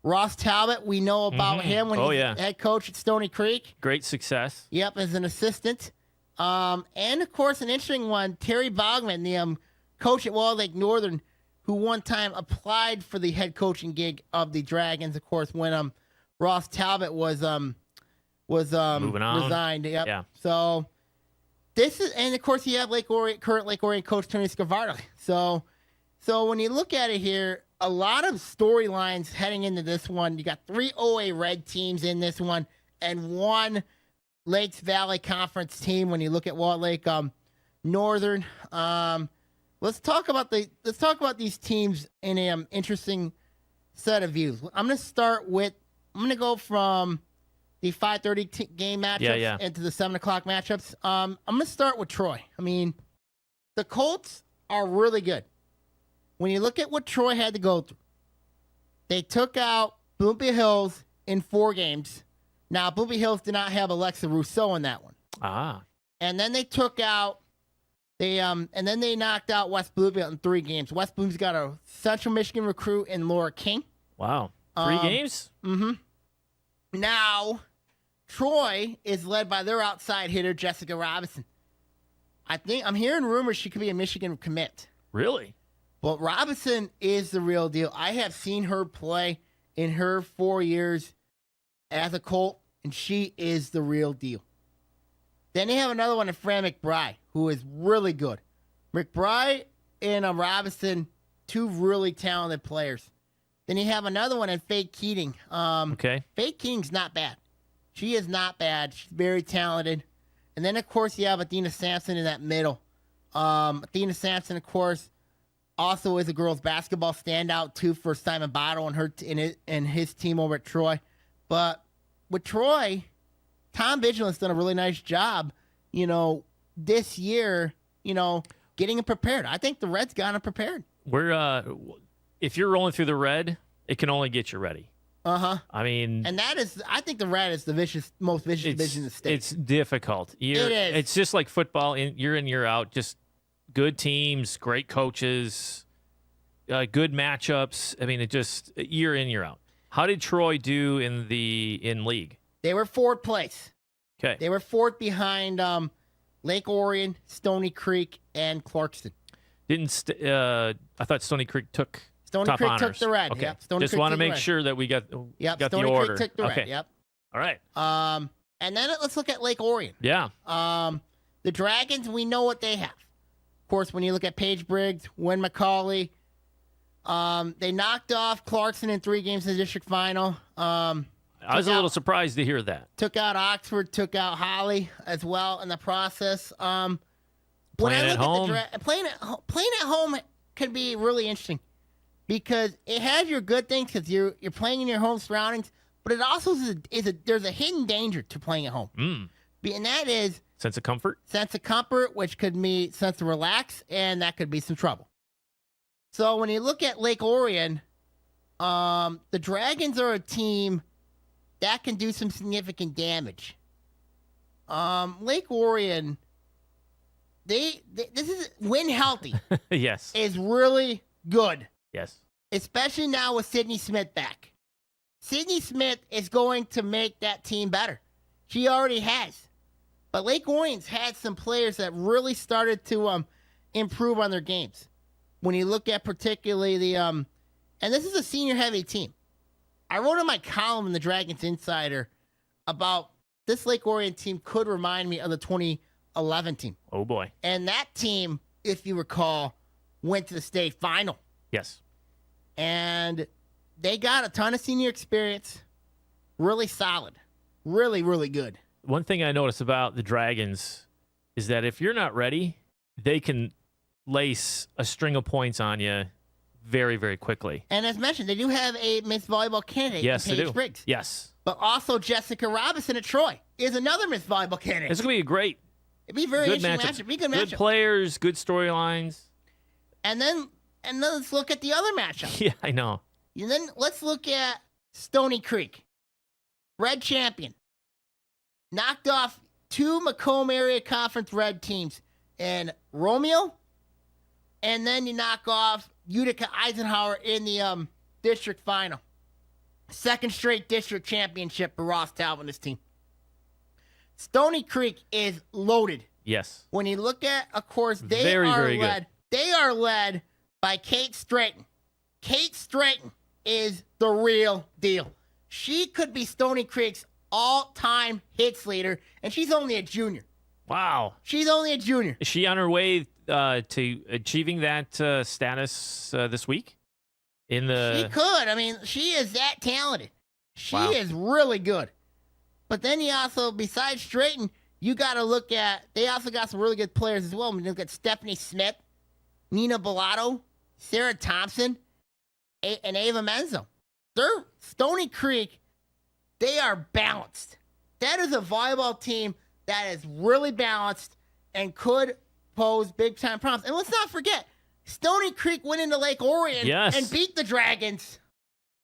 Ross Talbot, we know about him when he's head coach at Stony Creek. Great success. Yep, as an assistant. And, of course, an interesting one, Terry Bogman, the coach at Wall Lake Northern, who one time applied for the head coaching gig of the Dragons, of course, when Ross Talbot was moving on. Resigned. Yep. Yeah. So this is, and of course you have current Lake Orion coach Tony Scavardo. So when you look at it here, a lot of storylines heading into this one. You got 3 OA Red teams in this one, and 1 Lakes Valley Conference team. When you look at Wall Lake Northern, let's talk about these teams in an interesting set of views. I'm gonna go from the 5:30 game matchups into the 7 o'clock matchups. I'm going to start with Troy. I mean, the Colts are really good. When you look at what Troy had to go through, they took out Bloomfield Hills in 4 games. Now, Bloomfield Hills did not have Alexa Rousseau in that one. And then they took out, and then they knocked out West Bloomfield in 3 games. West Bloom's got a Central Michigan recruit in Laura King. Wow. 3 games? Mm-hmm. Now, Troy is led by their outside hitter, Jessica Robinson. I'm hearing rumors she could be a Michigan commit. Really? But Robinson is the real deal. I have seen her play in her 4 years as a Colt, and she is the real deal. Then they have another one in Fran McBride, who is really good. McBride and Robinson, 2 really talented players. Then you have another one in Faye Keating. Faye Keating's not bad. She is not bad. She's very talented. And then, of course, you have Athena Sampson in that middle. Athena Sampson, of course, also is a girls' basketball standout, too, for Simon Bottle and his team over at Troy. But with Troy, Tom Vigilant's done a really nice job, this year, getting them prepared. I think the Reds got them prepared. If you're rolling through the red, it can only get you ready. I mean, and I think the Red is the most vicious division in the state. It's difficult. It is. It's just like football. Year in, year out. Just good teams, great coaches, good matchups. I mean, it just year in, year out. How did Troy do in league? They were 4th place. Okay. They were 4th behind Lake Orion, Stony Creek, and Clarkston. I thought Stony Creek took. Stony top Creek honors. took the red. Okay. Yep. Stony Just Creek want to took the make red. sure that we got Stony the order. Creek took the okay. red. Yep. All right. And then let's look at Lake Orion. Yeah. The Dragons, we know what they have. Of course, when you look at Paige Briggs, Wynn McCauley, they knocked off Clarkson in 3 games in the district final. I was a little surprised to hear that. Took out Oxford, took out Holly as well in the process. Playing at home could be really interesting because it has your good things because you're playing in your home surroundings, but it also there's a hidden danger to playing at home, and that is sense of comfort, which could mean sense of relax, and that could be some trouble. So when you look at Lake Orion, the Dragons are a team that can do some significant damage. Lake Orion, this is when healthy. Yes, is really good. Yes, especially now with Sydney Smith back. Sydney Smith is going to make that team better. She already has, but Lake Orion's had some players that really started to improve on their games. When you look at particularly the and this is a senior heavy team. I wrote in my column in the Dragons Insider about this Lake Orion team could remind me of the 2011 team. Oh, boy. And that team, if you recall, went to the state final. Yes. And they got a ton of senior experience. Really solid. Really, really good. One thing I noticed about the Dragons is that if you're not ready, they can lace a string of points on you very, very quickly. And as mentioned, they do have a Miss Volleyball candidate. Yes, they do. Briggs. Yes. but also Jessica Robinson at Troy is another Miss Volleyball candidate. It's going to be a great, It'd be a very good interesting matchup. matchup. It'd be a good Good matchup. players, good storylines. And then let's look at the other matchup. Yeah, I know. And then let's look at Stony Creek. Red champion. Knocked off 2 Macomb area conference red teams in Romeo. And then you knock off Utica Eisenhower in the district final. Second straight district championship for Ross Talbot and his team. Stony Creek is loaded. Yes. When you look at, of course, Very good. They are led by Kate Straighton. Kate Straighton is the real deal. She could be Stony Creek's all-time hits leader, and she's only a junior. Wow. She's only a junior. Is she on her way to achieving that status this week? She could. I mean, she is that talented. She Wow. is really good. But then you also, besides Straighton, you got to look at, they also got some really good players as well. When you look at Stephanie Smith, Nina Bellato, Sarah Thompson, and Ava Menzo. They're Stony Creek, they are balanced. That is a volleyball team that is really balanced and could pose big-time problems. And let's not forget, Stony Creek went into Lake Orion and beat the Dragons.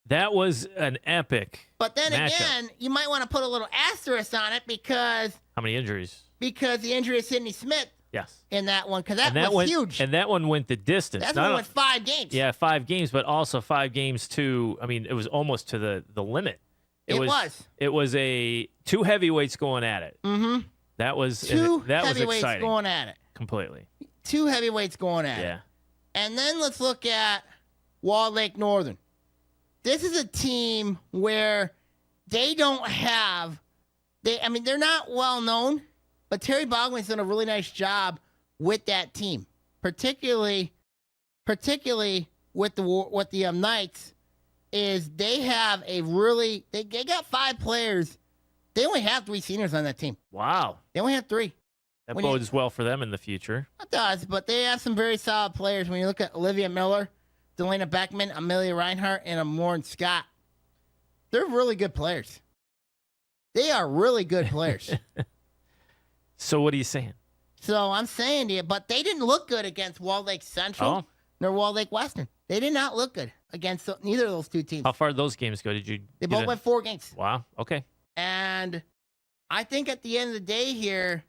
That was an epic But then matchup. again, you might want to put a little asterisk on it because How many injuries? the injury of Sydney Smith Yes. in that one, because that was went, huge. And that one went the distance. That's Not one a- with 5 games. Yeah, 5 games, but also 5 games to, I mean, it was almost to the limit. It was. It was 2 heavyweights going at it. Mm-hmm. That was 2 that was heavyweights exciting. going at it. Completely. 2 heavyweights going at it. Yeah. And then let's look at Wall Lake Northern. This is a team where they don't have, they're not well known, but Terry Bogman's done a really nice job with that team, particularly with the Knights. Is they have a really they got 5 players. They only have 3 seniors on that team. Wow. They only have 3. That When you- bodes well for them in the future. It does, but they have some very solid players. When you look at Olivia Miller, Delana Beckman, Amelia Reinhart, and Lauren Scott, they're really good players. They are really good players. So what are you saying? So I'm saying to you, but they didn't look good against Wall Lake Central nor Wall Lake Western. They did not look good against neither of those 2 teams. How far did those games go? Did you? They both went 4 games. Wow. Okay. And I think at the end of the day here,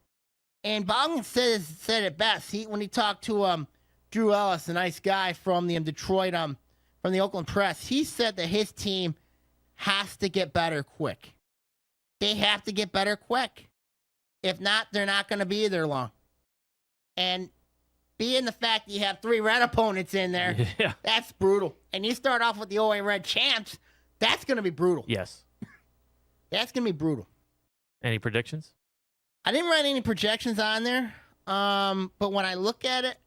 and Bogman said it best. When he talked to Drew Ellis, a nice guy from the Detroit, from the Oakland Press, he said that his team has to get better quick. They have to get better quick. If not, they're not going to be there long. And being the fact that you have 3 red opponents in there, Yeah. that's brutal. And you start off with the OA Red champs, that's going to be brutal. Yes. That's going to be brutal. Any predictions? I didn't write any projections on there, but when I look at it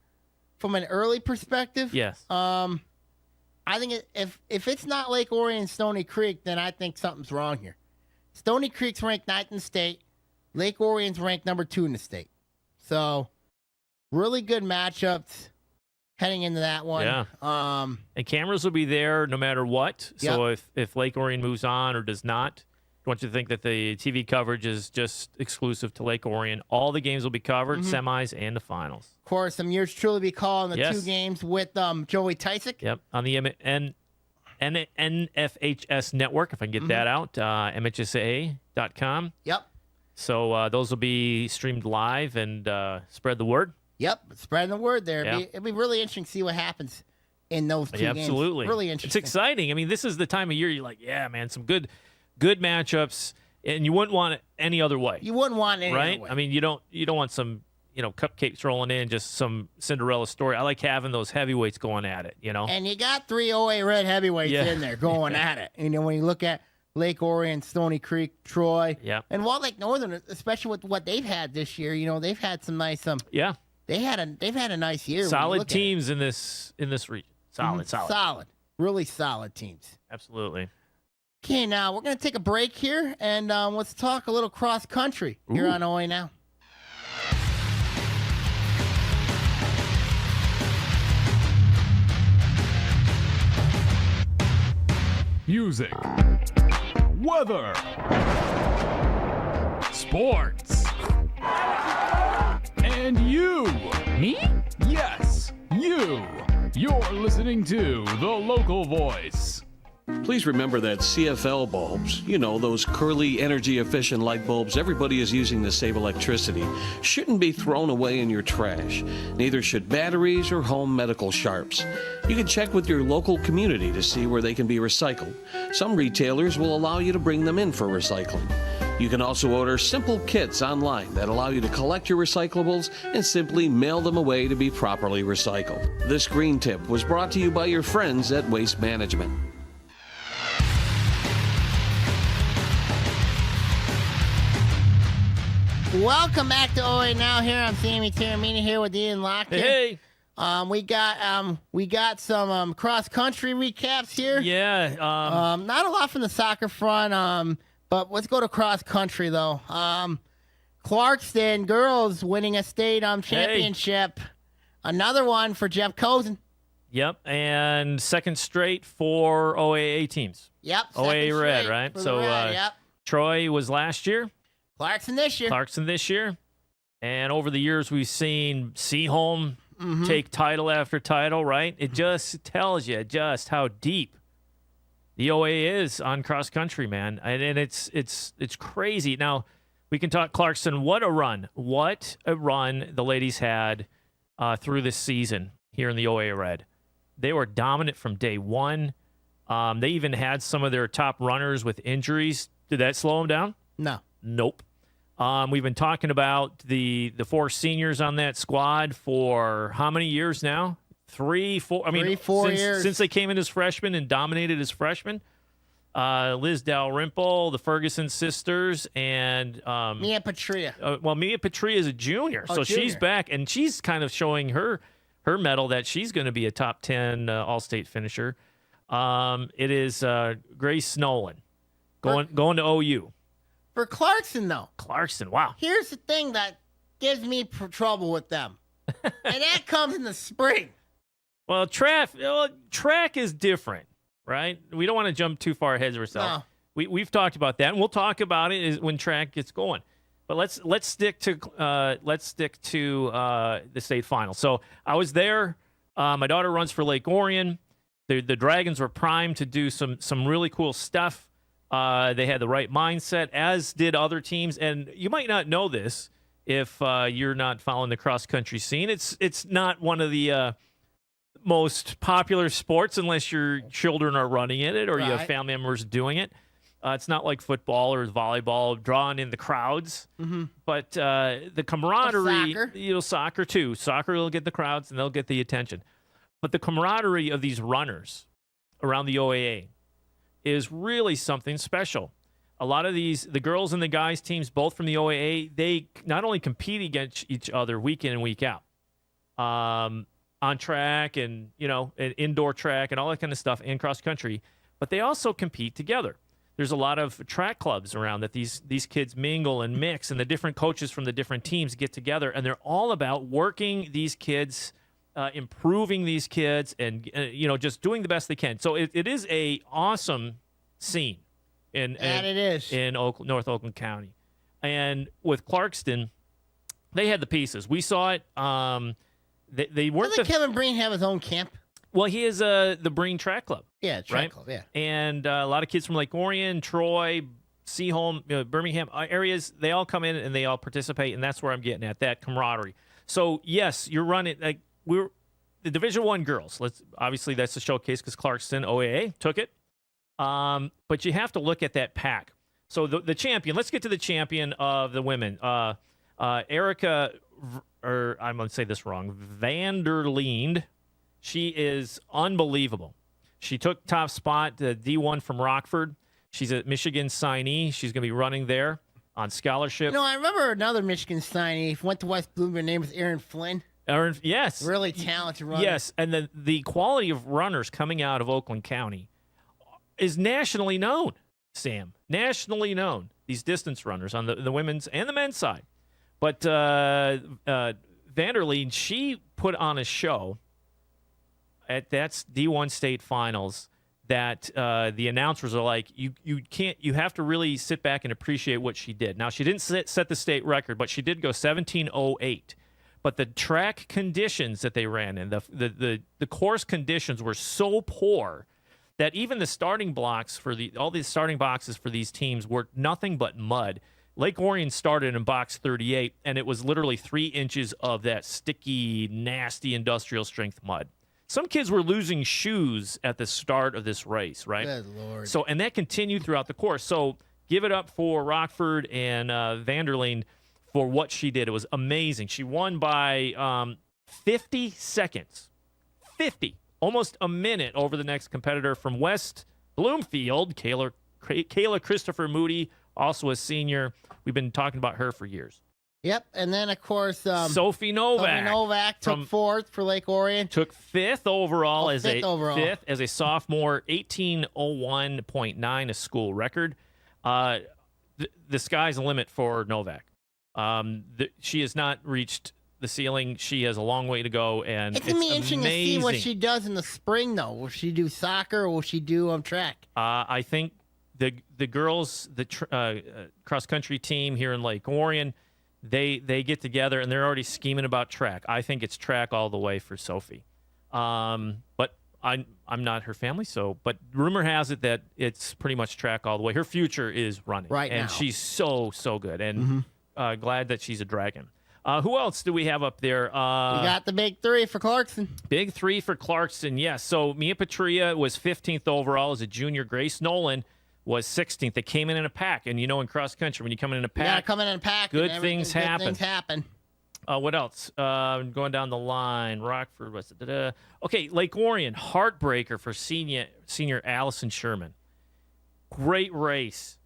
from an early perspective, Yes. I think if it's not Lake Orion and Stony Creek, then I think something's wrong here. Stony Creek's ranked 9th in the state. Lake Orion's ranked number 2 in the state. So, really good matchups heading into that one. Yeah. And cameras will be there no matter what. So if Lake Orion moves on or does not, I want you to think that the TV coverage is just exclusive to Lake Orion. All the games will be covered, semis and the finals. Of course, yours truly be calling the Yes. 2 games with Joey Tysick. Yep, on the NFHS network, if I can get that out, MHSAA.com. Yep. So those will be streamed live and spread the word. Yep. Spreading the word there. Yeah. It'd be really interesting to see what happens in those 2 games. Absolutely. Really It's interesting. exciting. I mean, this is the time of year you're like, yeah, man, some good matchups, and you wouldn't want it any other way. You wouldn't want it any right? other way. I mean, you don't want some, cupcakes rolling in, just some Cinderella story. I like having those heavyweights going at it, And you got 3 OA Red heavyweights in there going at it. When you look at Lake Orion, Stony Creek, Troy, and Wall Lake Northern, especially with what they've had this year, they've had some nice they've had a nice year. Solid teams in this region. Solid. Really solid teams. Absolutely. Okay, now we're going to take a break here, and let's talk a little cross country here on Oaa Now. Music, weather, sports, and you. Me? Yes, you. You're listening to The Local Voice. Please remember that CFL bulbs, you know, those curly, energy-efficient light bulbs everybody is using to save electricity, shouldn't be thrown away in your trash. Neither should batteries or home medical sharps. You can check with your local community to see where they can be recycled. Some retailers will allow you to bring them in for recycling. You can also order simple kits online that allow you to collect your recyclables and simply mail them away to be properly recycled. This green tip was brought to you by your friends at Waste Management. Welcome back to Oaa Now. Here I'm Sammy Taramina here with Ian Lockton. Hey. We got some cross country recaps here. Yeah. Not a lot from the soccer front. But let's go to cross country though. Clarkston girls winning a state championship. Another one for Jeff Cozen. Yep. And second straight for OAA teams. Yep. OAA Red, right? So yep. Troy was last year. Clarkson this year. And over the years, we've seen Seaholm take title after title, right? It just tells you just how deep the OA is on cross country, man. And it's crazy. Now, we can talk Clarkson. What a run. What a run the ladies had through this season here in the OA Red. They were dominant from day one. They even had some of their top runners with injuries. Did that slow them down? No. Nope. We've been talking about the four seniors on that squad for how many years now? 3, 4. I mean, 4 years since they came in as freshmen and dominated as freshmen. Liz Dalrymple, the Ferguson sisters, and Mia Patria. Mia Patria is a junior, so junior. She's back, and she's kind of showing her medal that she's going to be a top 10 All-State finisher. It is Grace Nolan going to OU. For Clarkson, though. Clarkson, wow. Here's the thing that gives me trouble with them. And that comes in the spring. Well, track is different, right? We don't want to jump too far ahead of ourselves. No. We've talked about that, and we'll talk about it when track gets going. But let's stick to the state final. So I was there. My daughter runs for Lake Orion. The Dragons were primed to do some really cool stuff. They had the right mindset, as did other teams. And you might not know this if you're not following the cross-country scene. It's not one of the most popular sports unless your children are running in it or you have family members doing it. It's not like football or volleyball, drawing in the crowds. Mm-hmm. But the camaraderie, soccer too. Soccer will get the crowds and they'll get the attention. But the camaraderie of these runners around the OAA is really something special. A lot of the girls and the guys teams, both from the OAA, they not only compete against each other week in and week out, on track and indoor track and all that kind of stuff and cross country, but they also compete together. There's a lot of track clubs around that these kids mingle and mix, and the different coaches from the different teams get together, and they're all about working these kids, improving these kids, and just doing the best they can. So it is a awesome scene in North Oakland County. And with Clarkston, they had the pieces. We saw it. They weren't. Doesn't Kevin Breen have his own camp? Well, he is the Breen Track Club. Yeah, Track Club. Yeah, and a lot of kids from Lake Orion, Troy, Seaholm, Birmingham areas. They all come in and they all participate, and that's where I'm getting at, that camaraderie. So yes, you're running we're the Division I girls. Obviously that's the showcase because Clarkston OAA took it. But you have to look at that pack. So the champion. Let's get to the champion of the women. Erica, or I'm going to say this wrong, Vanderleend. She is unbelievable. She took top spot, D1 from Rockford. She's a Michigan signee. She's going to be running there on scholarship. I remember another Michigan signee. Went to West Bloomfield. Her name was Erin Flynn. Yes. Really talented runner. Yes, and the quality of runners coming out of Oakland County is nationally known, Sam. Nationally known, these distance runners on the women's and the men's side. But Vanderleend, she put on a show at that's D1 state finals that the announcers are like, you have to really sit back and appreciate what she did. Now, she didn't set the state record, but she did go 17:08. But the track conditions that they ran in, the course conditions were so poor that even the starting blocks for all the starting boxes for these teams were nothing but mud. Lake Orion started in box 38, and it was literally 3 inches of that sticky, nasty industrial strength mud. Some kids were losing shoes at the start of this race, right? Good Lord. So, and that continued throughout the course. So give it up for Rockford and Vanderleen for what she did. It was amazing. She won by 50 seconds. 50. Almost a minute over the next competitor from West Bloomfield, Kayla Christopher Moody, also a senior. We've been talking about her for years. Yep, and then, of course, Sophie Novak. Sophie Novak took 4th for Lake Orion. Took 5th overall, fifth as a sophomore, 18:01.9, a school record. The sky's the limit for Novak. She has not reached the ceiling. She has a long way to go, and It's going to be interesting amazing. to see what she does in the spring, though. Will she do soccer or will she do track? I think the girls, cross country team here in Lake Orion, they get together and they're already scheming about track. I think it's track all the way for Sophie. But I'm not her family, but rumor has it that it's pretty much track all the way. Her future is running right now. And she's so good, and glad that she's a Dragon. Who else do we have up there? We got the big 3 for Clarkson. Big 3 for Clarkson, yes. So Mia Patria was 15th overall as a junior. Grace Nolan was 16th. They came in a pack, and in cross country, when you come in a pack, you gotta come in a pack. Good things happen. Good things happen. What else? Going down the line, Rockford was okay. Lake Orion, heartbreaker for senior Allison Sherman. Great race,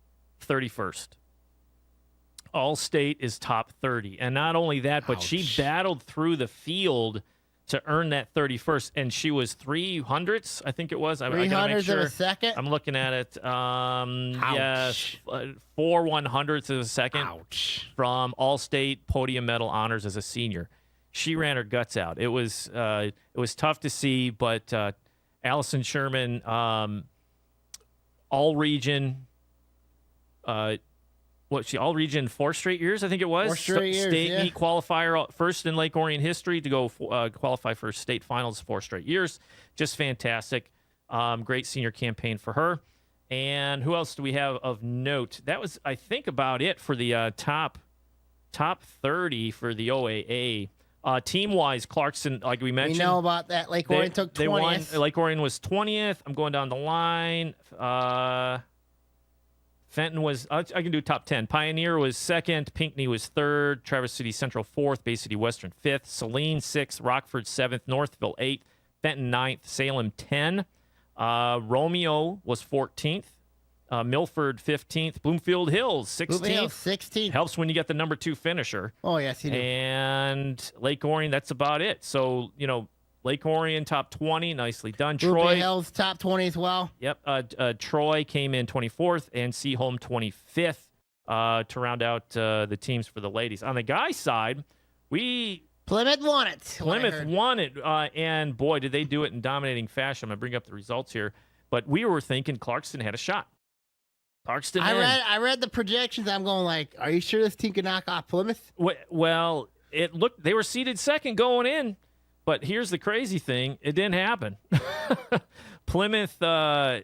31st. All-State is top 30. And not only that, but she battled through the field to earn that 31st, and she was 300ths, I think it was. I gotta make sure. Of a second? I'm looking at it. Yes, 4 100ths of a second. Ouch. From All-State podium medal honors as a senior. She ran her guts out. It was tough to see, but Allison Sherman, all-region, all-region 4 straight years, I think it was. 4 straight years, State yeah. meet qualifier, first in Lake Orion history to go qualify for state finals 4 straight years. Just fantastic. Great senior campaign for her. And who else do we have of note? That was, I think, about it for the top 30 for the OAA. Team-wise, Clarkson, like we mentioned. We know about that. Lake Orion took 20th. They won. Lake Orion was 20th. I'm going down the line. Fenton was, I can do top 10. Pioneer was 2nd. Pinckney was 3rd. Traverse City Central 4th. Bay City Western 5th. Saline 6th. Rockford 7th. Northville 8th. Fenton 9th. Salem 10. Romeo was 14th. Milford 15th. Bloomfield Hills 16th. Bloomfield Hills 16th. Helps when you get the number 2 finisher. Oh, yes, you do. And Lake Orion, that's about it. So, Lake Orion top 20, nicely done. Bloomfield Troy Hills top 20 as well. Yep. Troy came in 24th and Seaholm 25th to round out the teams for the ladies. On the guys' side, Plymouth won it. Plymouth won it, and boy, did they do it in dominating fashion. I'm gonna bring up the results here, but we were thinking Clarkston had a shot. Clarkston. I read the projections. I'm going like, are you sure this team can knock off Plymouth? Well, it looked they were seeded second going in. But here's the crazy thing: it didn't happen. Plymouth was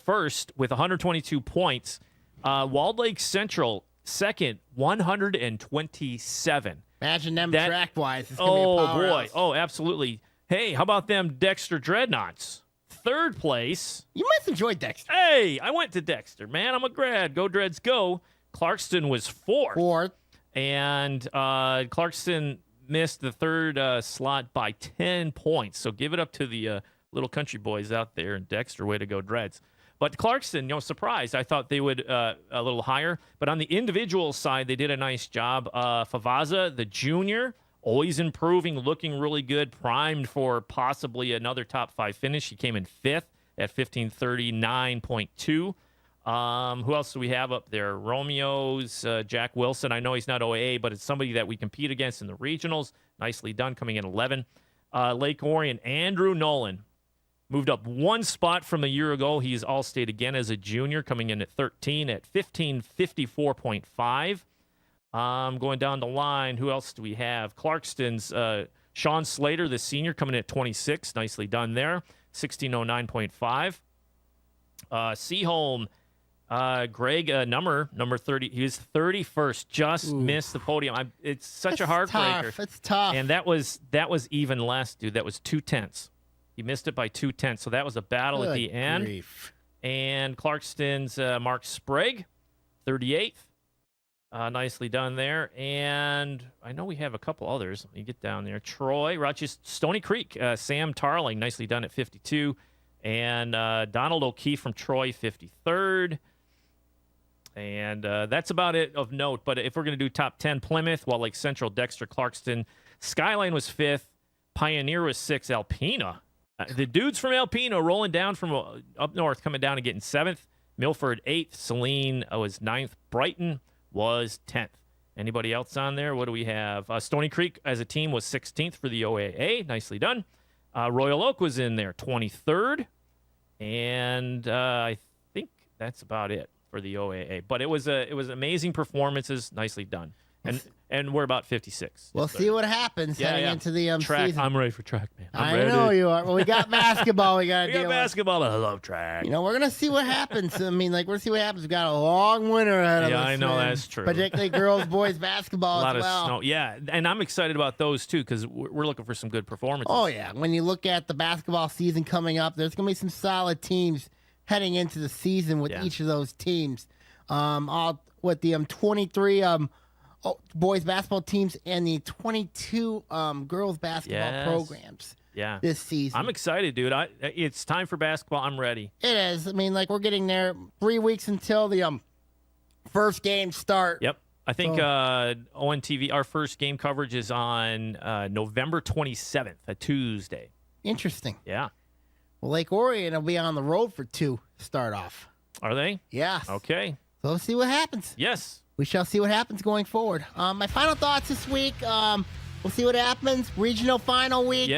first with 122 points. Walled Lake Central second, 127. Imagine them track-wise. It's Oh be a powerhouse. boy! Oh, absolutely. Hey, how about them Dexter Dreadnoughts? 3rd place. You must enjoy Dexter. Hey, I went to Dexter, man. I'm a grad. Go Dreads, go. Clarkston was 4th. And Clarkston missed the 3rd slot by 10 points. So give it up to the little country boys out there in Dexter. Way to go, Dreads. But Clarkston, surprised. I thought they would a little higher. But on the individual side, they did a nice job. Favaza, the junior, always improving, looking really good, primed for possibly another top 5 finish. He came in 5th at 15:39.2. Who else do we have up there? Romeo's Jack Wilson. I know he's not OAA, but it's somebody that we compete against in the regionals. Nicely done, coming in 11. Lake Orion, Andrew Nolan. Moved up one spot from a year ago. He's All-State again as a junior, coming in at 13 at 1554.5. Going down the line, who else do we have? Clarkston's Sean Slater, the senior, coming in at 26. Nicely done there. 1609.5. Seaholm, Greg, number 30. He was 31st. Just missed the podium. It's such a heartbreaker. It's tough. And that was even less, dude. That was 2/10. He missed it by 2/10. So that was a battle at the end. Grief. And Clarkston's Mark Sprague, 38th. Nicely done there. And I know we have a couple others. Let me get down there. Troy, Rochester, Stony Creek, Sam Tarling, nicely done at 52. And Donald O'Keefe from Troy, 53rd. And that's about it of note. But if we're going to do top 10, Plymouth, Wall Lake Central, Dexter, Clarkston. Skyline was 5th. Pioneer was 6th. Alpena. The dudes from Alpena rolling down from up north, coming down and getting 7th. Milford, 8th. Saline was 9th. Brighton was 10th. Anybody else on there? What do we have? Stony Creek as a team was 16th for the OAA. Nicely done. Royal Oak was in there, 23rd. And I think that's about it for the OAA. But it was amazing performances. Nicely done. And we're about 56. We'll see what happens heading into the track. season. I'm ready for track, man. I know you are. Well, we got basketball. We got basketball. I love track. We're gonna see what happens. I mean, we're gonna see what happens. We got a long winter ahead of us. Yeah, I know man. that's true. Particularly girls, boys basketball. A lot as well. of snow. Yeah, and I'm excited about those too because we're looking for some good performances. Oh yeah, when you look at the basketball season coming up, there's gonna be some solid teams heading into the season with each of those teams. All with the 23 boys basketball teams and the 22 girls basketball programs. Yeah, this season. I'm excited, dude. It's time for basketball. I'm ready. It is. I mean, we're getting there. 3 weeks until the first game start. Yep. I think ONTV, our first game coverage is on November 27th, a Tuesday. Interesting. Yeah. Well, Lake Orion will be on the road for 2 to start off. Are they? Yeah. Okay. So let's see what happens. Yes. We shall see what happens going forward. My final thoughts this week, we'll see what happens. Regional final week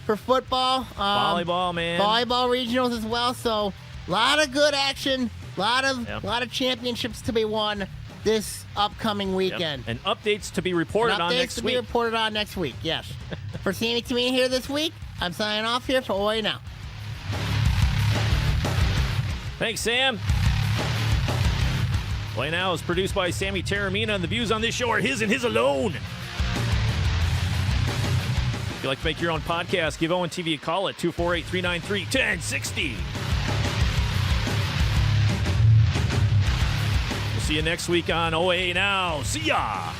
for football. Volleyball, man. Volleyball regionals as well. So a lot of good action, a lot of championships to be won this upcoming weekend. And updates to be reported on next week. Yes. For Sammy Tamina here this week, I'm signing off here for Oaa Now. Thanks, Sam. Oaa Now is produced by Sammy Taramina, and the views on this show are his and his alone. If you'd like to make your own podcast, give ONTV a call at 248-393-1060. We'll see you next week on Oaa Now. See ya!